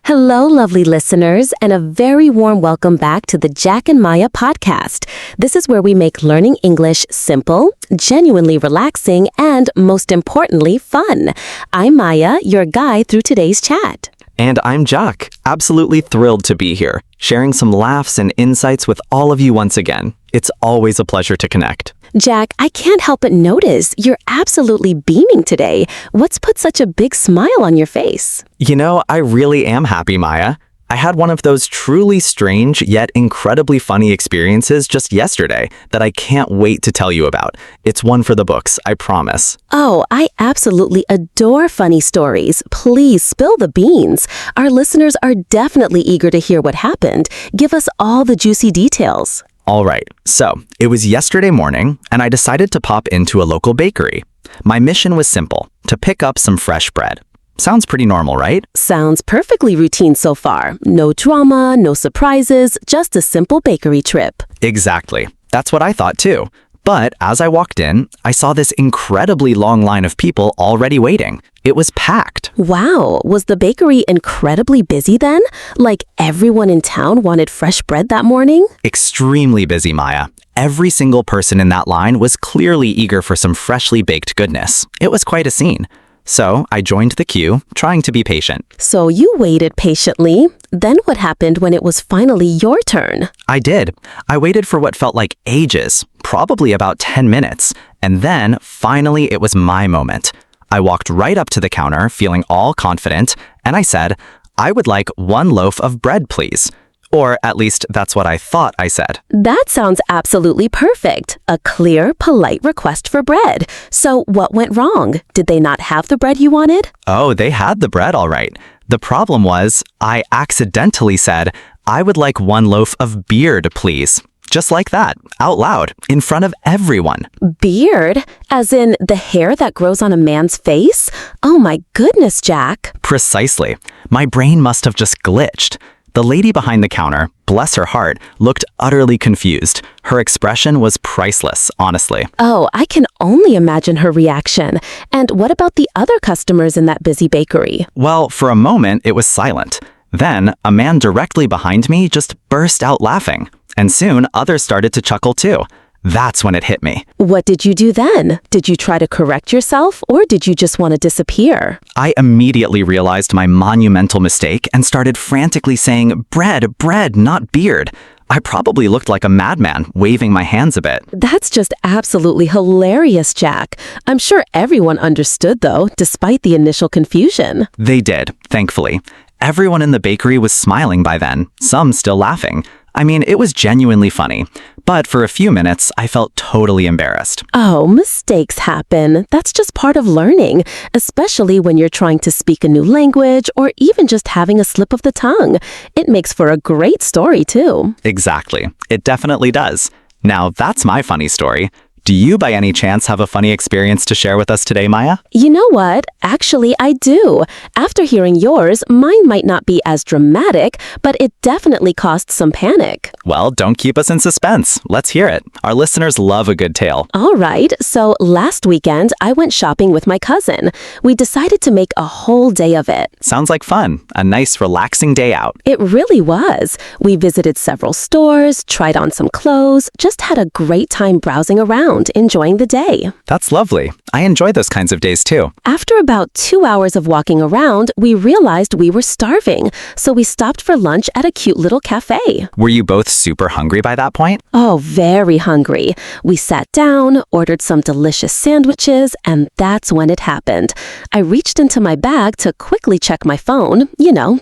Hello, lovely listeners, and a very warm welcome back to the Jack&Maya podcast. This is where we make learning English simple, genuinely relaxing, and most importantly, fun. I'm Maya, your guide through today's chat. And I'm Jack, absolutely thrilled to be here, sharing some laughs and insights with all of you once again. It's always a pleasure to connect. Jack, I can't help but notice you're absolutely beaming today. What's put such a big smile on your face? You know, I really am happy, Maya. I had one of those truly strange yet incredibly funny experiences just yesterday that I can't wait to tell you about. It's one for the books, I promise. Oh, I absolutely adore funny stories. Please spill the beans. Our listeners are definitely eager to hear what happened. Give us all the juicy details. All right, so it was yesterday morning, and I decided to pop into a local bakery. My mission was simple, to pick up some fresh bread. Sounds pretty normal, right? Sounds perfectly routine so far. No drama, no surprises, just a simple bakery trip. Exactly. That's what I thought too. But as I walked in, I saw this incredibly long line of people already waiting. It was packed. Wow, was the bakery incredibly busy then? Like everyone in town wanted fresh bread that morning? Extremely busy, Maya. Every single person in that line was clearly eager for some freshly baked goodness. It was quite a scene. So I joined the queue, trying to be patient. So you waited patiently. Then what happened when it was finally your turn? I did. I waited for what felt like ages, probably about 10 minutes. And then, finally, it was my moment. I walked right up to the counter, feeling all confident, and I said, "I would like one loaf of bread, please." Or at least that's what I thought I said. That sounds absolutely perfect. A clear, polite request for bread. So what went wrong? Did they not have the bread you wanted? Oh, they had the bread all right. The problem was, I accidentally said, "I would like one loaf of beard, please." Just like that, out loud, in front of everyone. Beard? As in the hair that grows on a man's face? Oh my goodness, Jack. Precisely. My brain must have just glitched. The lady behind the counter, bless her heart, looked utterly confused. Her expression was priceless, honestly. Oh, I can only imagine her reaction. And what about the other customers in that busy bakery? Well, for a moment, it was silent. Then, a man directly behind me just burst out laughing. And soon, others started to chuckle too. That's when it hit me. What did you do then? Did you try to correct yourself, or did you just want to disappear? I immediately realized my monumental mistake and started frantically saying, "Bread, bread, not beard." I probably looked like a madman, waving my hands a bit. That's just absolutely hilarious, Jack. I'm sure everyone understood, though, despite the initial confusion. They did, thankfully. Everyone in the bakery was smiling by then, some still laughing. I mean, it was genuinely funny. But for a few minutes, I felt totally embarrassed. Oh, mistakes happen. That's just part of learning, especially when you're trying to speak a new language or even just having a slip of the tongue. It makes for a great story, too. Exactly. It definitely does. Now, that's my funny story. Do you by any chance have a funny experience to share with us today, Maya? You know what? Actually, I do. After hearing yours, mine might not be as dramatic, but it definitely caused some panic. Well, don't keep us in suspense. Let's hear it. Our listeners love a good tale. All right, so last weekend, I went shopping with my cousin. We decided to make a whole day of it. Sounds like fun. A nice, relaxing day out. It really was. We visited several stores, tried on some clothes, just had a great time browsing around, enjoying the day. That's lovely. I enjoy those kinds of days too. After about 2 hours of walking around, we realized we were starving, so we stopped for lunch at a cute little cafe. Were you both super hungry by that point? Oh, very hungry. We sat down, ordered some delicious sandwiches, and that's when it happened. I reached into my bag to quickly check my phone,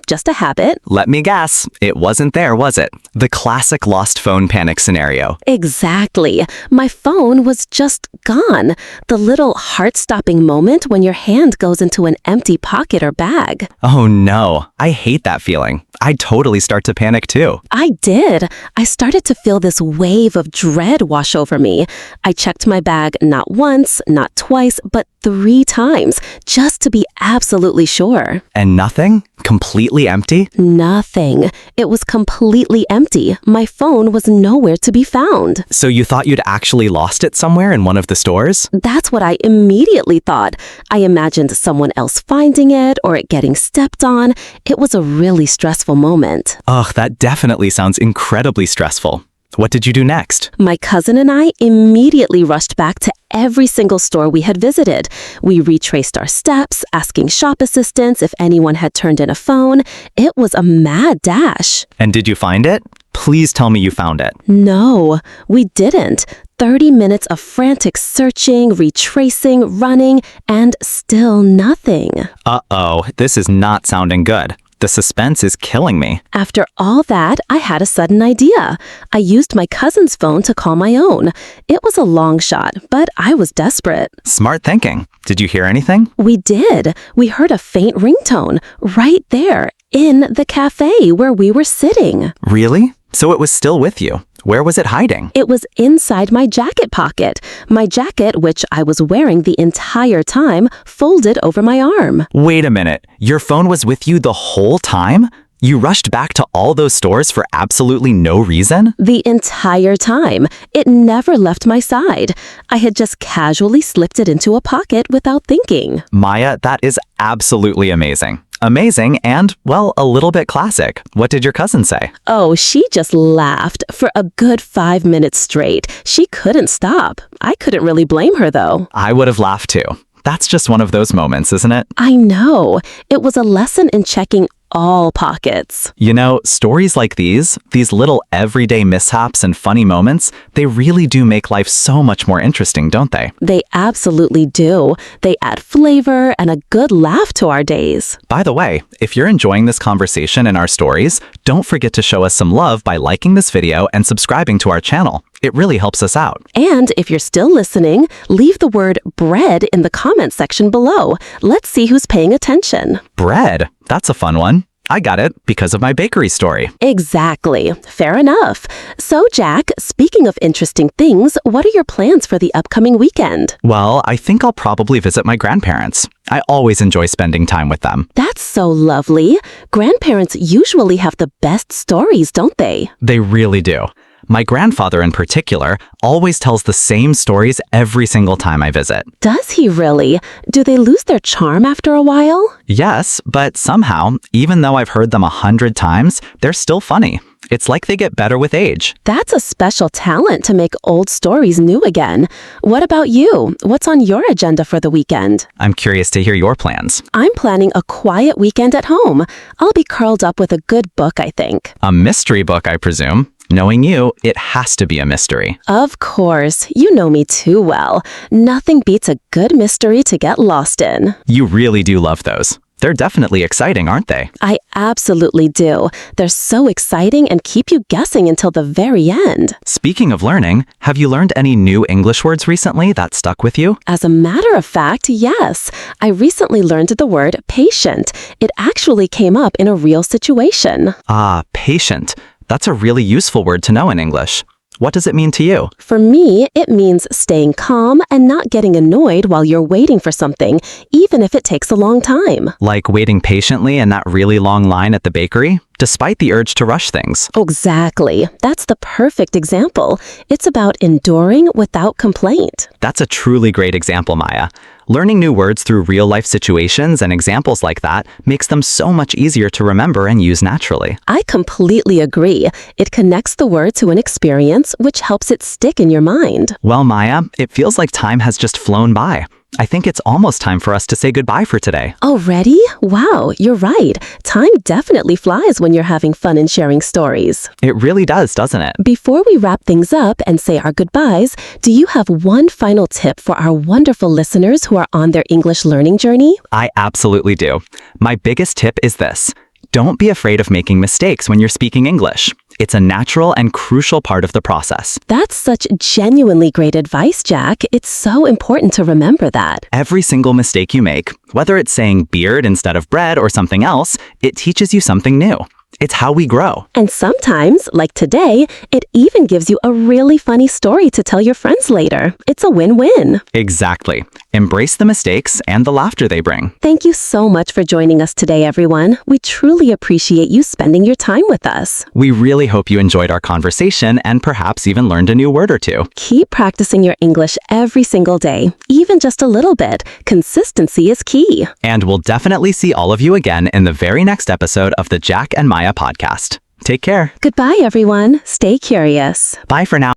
just a habit. Let me guess. It wasn't there, was it? The classic lost phone panic scenario. Exactly. My phone was just gone. The little heart-stopping moment when your hand goes into an empty pocket or bag. Oh no, I hate that feeling. I'd totally start to panic too. I did. I started to feel this wave of dread wash over me. I checked my bag not once, not twice, but 3 times, just to be absolutely sure. And nothing? Completely empty? Nothing. It was completely empty. My phone was nowhere to be found. So you thought you'd actually lost it somewhere in one of the stores? That's what I immediately thought. I imagined someone else finding it or it getting stepped on. It was a really stressful moment. Ugh, that definitely sounds incredibly stressful. What did you do next? My cousin and I immediately rushed back to every single store we had visited. We retraced our steps, asking shop assistants if anyone had turned in a phone. It was a mad dash. And did you find it? Please tell me you found it. No, we didn't. 30 minutes of frantic searching, retracing, running, and still nothing. Uh-oh, this is not sounding good. The suspense is killing me. After all that, I had a sudden idea. I used my cousin's phone to call my own. It was a long shot, but I was desperate. Smart thinking. Did you hear anything? We did. We heard a faint ringtone right there in the cafe where we were sitting. Really? So it was still with you. Where was it hiding? It was inside my jacket pocket. My jacket, which I was wearing the entire time, folded over my arm. Wait a minute. Your phone was with you the whole time? You rushed back to all those stores for absolutely no reason? The entire time. It never left my side. I had just casually slipped it into a pocket without thinking. Maya, that is absolutely amazing. Amazing and, well, a little bit classic. What did your cousin say? Oh, she just laughed for a good 5 minutes straight. She couldn't stop. I couldn't really blame her, though. I would have laughed too. That's just one of those moments, isn't it? I know. It was a lesson in checking all pockets. You know, stories like these little everyday mishaps and funny moments, they really do make life so much more interesting, don't they? They absolutely do. They add flavor and a good laugh to our days. By the way, if you're enjoying this conversation and our stories, don't forget to show us some love by liking this video and subscribing to our channel. It really helps us out. And if you're still listening, leave the word bread in the comments section below. Let's see who's paying attention. Bread? That's a fun one. I got it because of my bakery story. Exactly. Fair enough. So, Jack, speaking of interesting things, what are your plans for the upcoming weekend? Well, I think I'll probably visit my grandparents. I always enjoy spending time with them. That's so lovely. Grandparents usually have the best stories, don't they? They really do. My grandfather in particular always tells the same stories every single time I visit. Does he really? Do they lose their charm after a while? Yes, but somehow, even though I've heard them 100 times, they're still funny. It's like they get better with age. That's a special talent to make old stories new again. What about you? What's on your agenda for the weekend? I'm curious to hear your plans. I'm planning a quiet weekend at home. I'll be curled up with a good book, I think. A mystery book, I presume. Knowing you, it has to be a mystery. Of course. You know me too well. Nothing beats a good mystery to get lost in. You really do love those. They're definitely exciting, aren't they? I absolutely do. They're so exciting and keep you guessing until the very end. Speaking of learning, have you learned any new English words recently that stuck with you? As a matter of fact, yes. I recently learned the word patient. It actually came up in a real situation. Ah, patient. That's a really useful word to know in English. What does it mean to you? For me, it means staying calm and not getting annoyed while you're waiting for something, even if it takes a long time. Like waiting patiently in that really long line at the bakery, despite the urge to rush things. Exactly. That's the perfect example. It's about enduring without complaint. That's a truly great example, Maya. Learning new words through real-life situations and examples like that makes them so much easier to remember and use naturally. I completely agree. It connects the word to an experience, which helps it stick in your mind. Well, Maya, it feels like time has just flown by. I think it's almost time for us to say goodbye for today. Already? Wow, you're right. Time definitely flies when you're having fun and sharing stories. It really does, doesn't it? Before we wrap things up and say our goodbyes, do you have one final tip for our wonderful listeners who are on their English learning journey? I absolutely do. My biggest tip is this. Don't be afraid of making mistakes when you're speaking English. It's a natural and crucial part of the process. That's such genuinely great advice, Jack. It's so important to remember that. Every single mistake you make, whether it's saying beard instead of bread or something else, it teaches you something new. It's how we grow. And sometimes, like today, it even gives you a really funny story to tell your friends later. It's a win-win. Exactly. Embrace the mistakes and the laughter they bring. Thank you so much for joining us today, everyone. We truly appreciate you spending your time with us. We really hope you enjoyed our conversation and perhaps even learned a new word or two. Keep practicing your English every single day, even just a little bit. Consistency is key. And we'll definitely see all of you again in the very next episode of the Jack and Maya podcast. Take care. Goodbye, everyone. Stay curious. Bye for now.